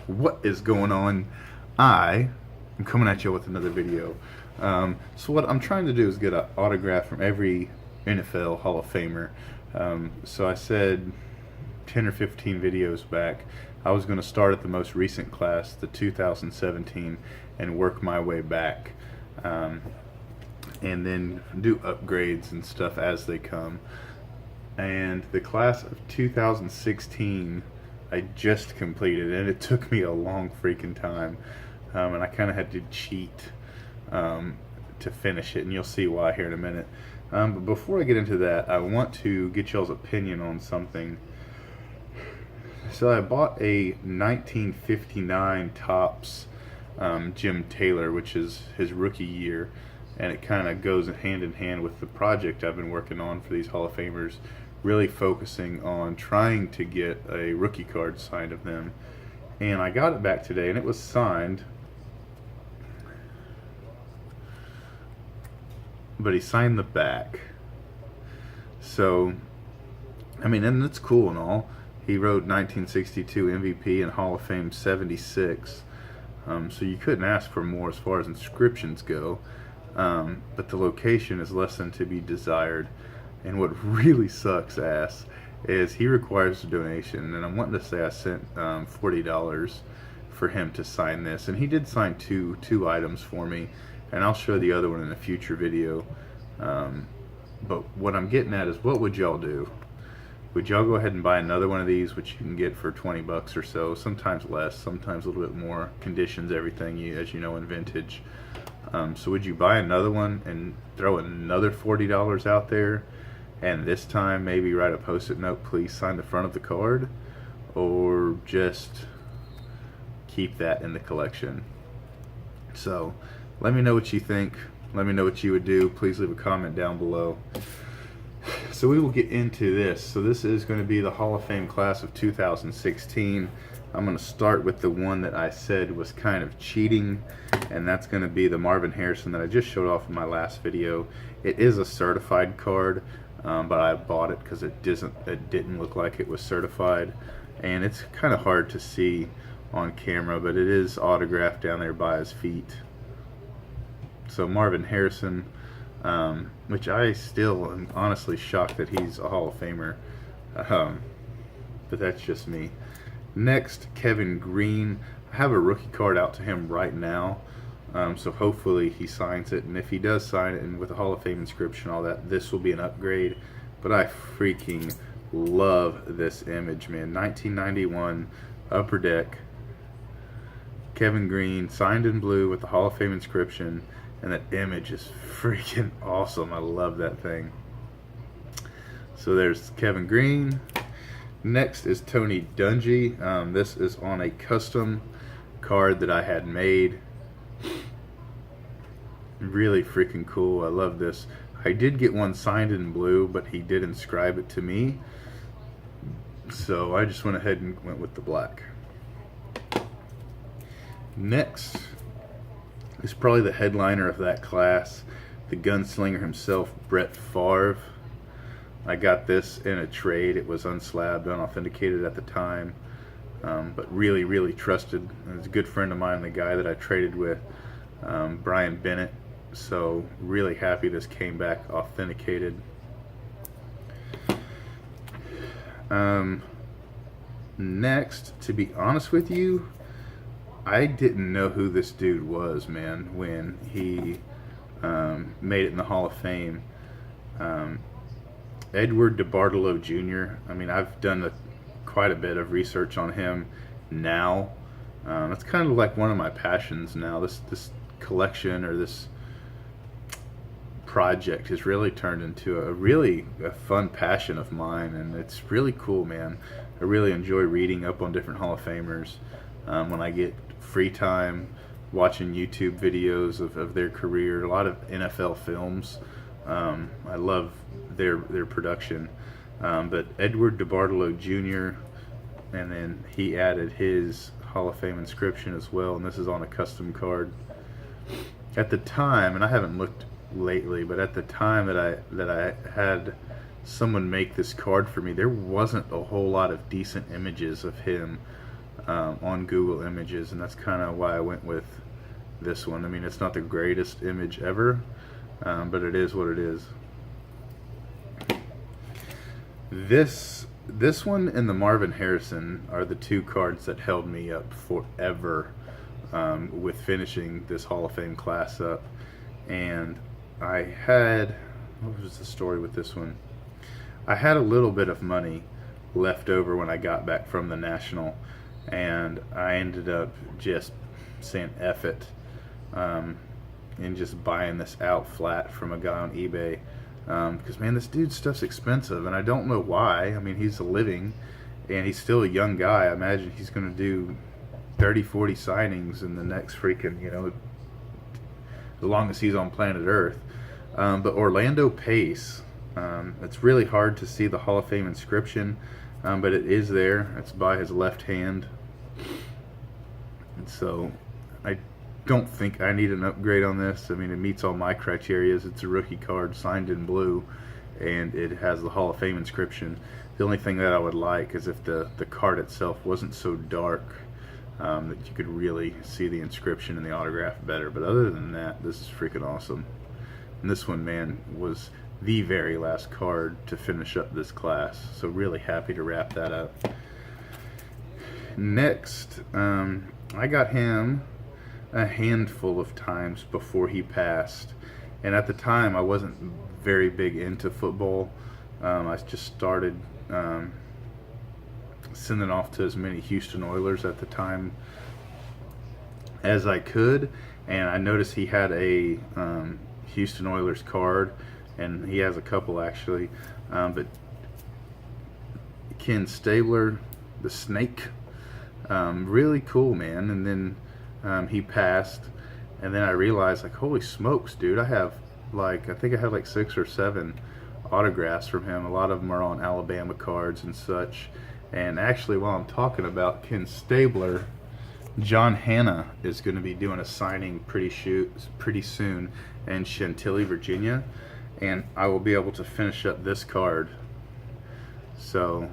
What is going on? I am coming at you with another video. So what I'm trying to do is get an autograph from every NFL Hall of Famer. So I said 10 or 15 videos back I was going to start at the most recent class, the 2017, and work my way back, and then do upgrades and stuff as they come. And the class of 2016 I just completed, and it took me a long freaking time, and I kind of had to cheat to finish it, and you'll see why here in a minute. But before I get into that, I want to get y'all's opinion on something. So I bought a 1959 Topps Jim Taylor, which is his rookie year, and it kind of goes hand in hand with the project I've been working on for these Hall of Famers, really focusing on trying to get a rookie card signed of them. And I got it back today, and it was signed, but he signed the back. So, I mean, and it's cool and all. He wrote 1962 MVP and Hall of Fame 76. So you couldn't ask for more as far as inscriptions go. But the location is less than to be desired. And what really sucks ass is he requires a donation. And I'm wanting to say I sent $40 for him to sign this. And he did sign two items for me. And I'll show the other one in a future video. But what I'm getting at is, what would y'all do? Would y'all go ahead and buy another one of these, which you can get for 20 bucks or so, sometimes less, sometimes a little bit more, conditions, everything, as you know, in vintage. So would you buy another one and throw another $40 out there, and this time maybe write a post-it note, please sign the front of the card, or just keep that in the collection? So let me know what you think. Let me know what you would do. Please leave a comment down below. So we will get into this. So this is going to be the Hall of Fame class of 2016. I'm going to start with the one that I said was kind of cheating, and that's going to be the Marvin Harrison that I just showed off in my last video. It is a certified card, but I bought it because it didn't look like it was certified, and it's kind of hard to see on camera, but it is autographed down there by his feet. So Marvin Harrison, which I still am honestly shocked that he's a Hall of Famer, but that's just me. Next, Kevin Green. I have a rookie card out to him right now, so hopefully he signs it, and if he does sign it and with a Hall of Fame inscription, all that, this will be an upgrade. But I freaking love this image, man. 1991 Upper Deck, Kevin Green, signed in blue with the Hall of Fame inscription. And that image is freaking awesome. I love that thing. So there's Kevin Green. Next is Tony Dungy. This is on a custom card that I had made. Really freaking cool. I love this. I did get one signed in blue, but he did inscribe it to me. So I just went ahead and went with the black. Next is probably the headliner of that class, the gunslinger himself, Brett Favre. I got this in a trade. It was unslabbed, unauthenticated at the time, but really, really trusted. It's a good friend of mine, the guy that I traded with, Brian Bennett. So really happy this came back authenticated. Next, to be honest with you, I didn't know who this dude was, man, when he made it in the Hall of Fame. Edward Debartolo Jr. I mean, I've done quite a bit of research on him now. It's kind of like one of my passions now. This collection, or this project, has really turned into a fun passion of mine, and it's really cool, man. I really enjoy reading up on different Hall of Famers. When I get free time, watching YouTube videos of their career, a lot of NFL films. I love their production. But Edward Debartolo Jr., and then he added his Hall of Fame inscription as well, and this is on a custom card. At the time, and I haven't looked lately, but at the time that I had someone make this card for me, there wasn't a whole lot of decent images of him on Google Images, and that's kind of why I went with this one. I mean, it's not the greatest image ever, but it is what it is. This one and the Marvin Harrison are the two cards that held me up forever with finishing this Hall of Fame class up. And I had, what was the story with this one? I had a little bit of money left over when I got back from the National, and I ended up just saying F it, and just buying this out flat from a guy on eBay. Because, man, this dude's stuff's expensive, and I don't know why. I mean, he's a living, and he's still a young guy. I imagine he's going to do 30, 40 signings in the next freaking, as long as he's on planet Earth. But Orlando Pace, it's really hard to see the Hall of Fame inscription, but it is there. It's by his left hand. And so I don't think I need an upgrade on this. I mean, it meets all my criteria. It's a rookie card signed in blue, and it has the Hall of Fame inscription. The only thing that I would like is if the card itself wasn't so dark that you could really see the inscription and the autograph better. But other than that, this is freaking awesome. And this one, man, was the very last card to finish up this class. So really happy to wrap that up. Next, I got him a handful of times before he passed, and at the time I wasn't very big into football. I just started sending off to as many Houston Oilers at the time as I could, and I noticed he had a Houston Oilers card, and he has a couple actually, but Ken Stabler, the Snake, really cool, man. And then he passed, and then I realized, like, holy smokes, dude, I have I think I have like 6 or 7 autographs from him. A lot of them are on Alabama cards and such. And actually, while I'm talking about Ken Stabler, John Hanna is going to be doing a signing pretty soon in Chantilly, Virginia, and I will be able to finish up this card. So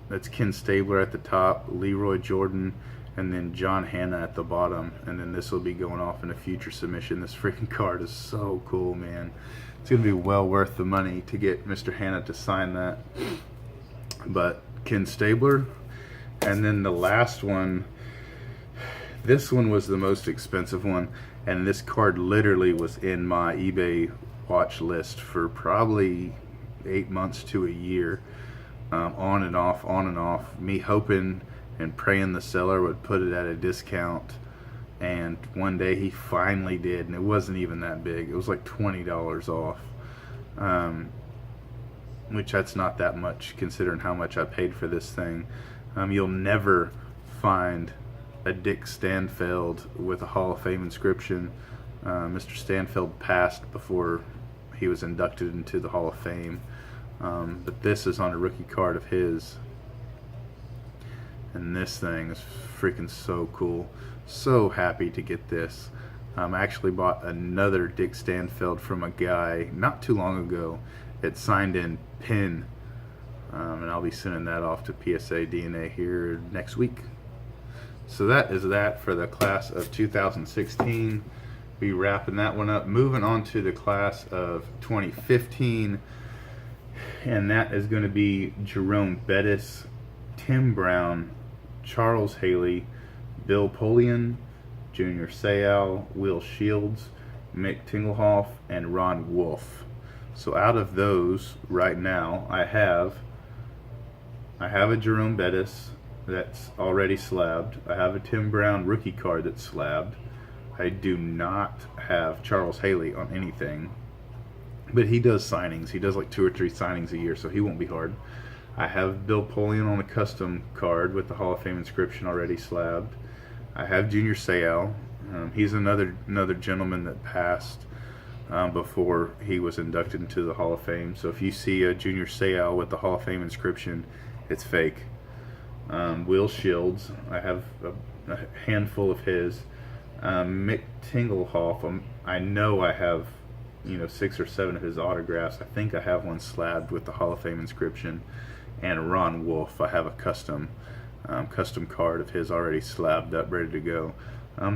that's Ken Stabler at the top, Leroy Jordan, and then John Hanna at the bottom, and then this will be going off in a future submission. This freaking card is so cool, man. It's going to be well worth the money to get Mr. Hanna to sign that. But Ken Stabler, and then the last one, this one was the most expensive one, and this card literally was in my eBay watch list for probably 8 months to a year, on and off, me hoping and praying the seller would put it at a discount, and one day he finally did, and it wasn't even that big. It was like $20 off, which that's not that much considering how much I paid for this thing. You'll never find a Dick Stanfield with a Hall of Fame inscription. Mr. Stanfield passed before he was inducted into the Hall of Fame, but this is on a rookie card of his. And this thing is freaking so cool. So happy to get this. I actually bought another Dick Stanfield from a guy not too long ago. It's signed in pen, and I'll be sending that off to PSA DNA here next week. So that is that for the class of 2016. Be wrapping that one up. Moving on to the class of 2015, and that is going to be Jerome Bettis, Tim Brown, Charles Haley, Bill Polian, Junior Seau, Will Shields, Mick Tingelhoff, and Ron Wolf. So out of those, right now, I have a Jerome Bettis that's already slabbed. I have a Tim Brown rookie card that's slabbed. I do not have Charles Haley on anything, but he does signings. He does like 2 or 3 signings a year, so he won't be hard. I have Bill Polian on a custom card with the Hall of Fame inscription already slabbed. I have Junior Seau. He's another gentleman that passed before he was inducted into the Hall of Fame. So if you see a Junior Seau with the Hall of Fame inscription, it's fake. Will Shields, I have a handful of his. Mick Tingelhoff, I know I have 6 or 7 of his autographs. I think I have one slabbed with the Hall of Fame inscription. And Ron Wolf, I have a custom custom card of his already slabbed up, ready to go.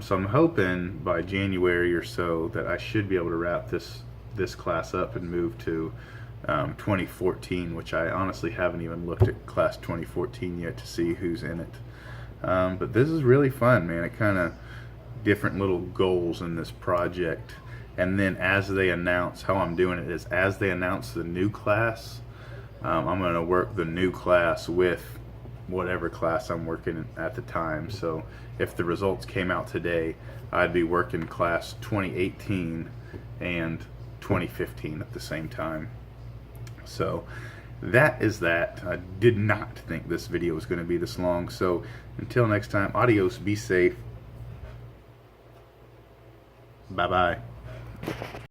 So I'm hoping by January or so that I should be able to wrap this class up and move to 2014, which I honestly haven't even looked at class 2014 yet to see who's in it. But this is really fun, man. It kind of different little goals in this project, and then as they announce, how I'm doing it is as they announce the new class, I'm going to work the new class with whatever class I'm working at the time. So if the results came out today, I'd be working class 2018 and 2015 at the same time. So that is that. I did not think this video was going to be this long. So until next time, adios, be safe. Bye-bye.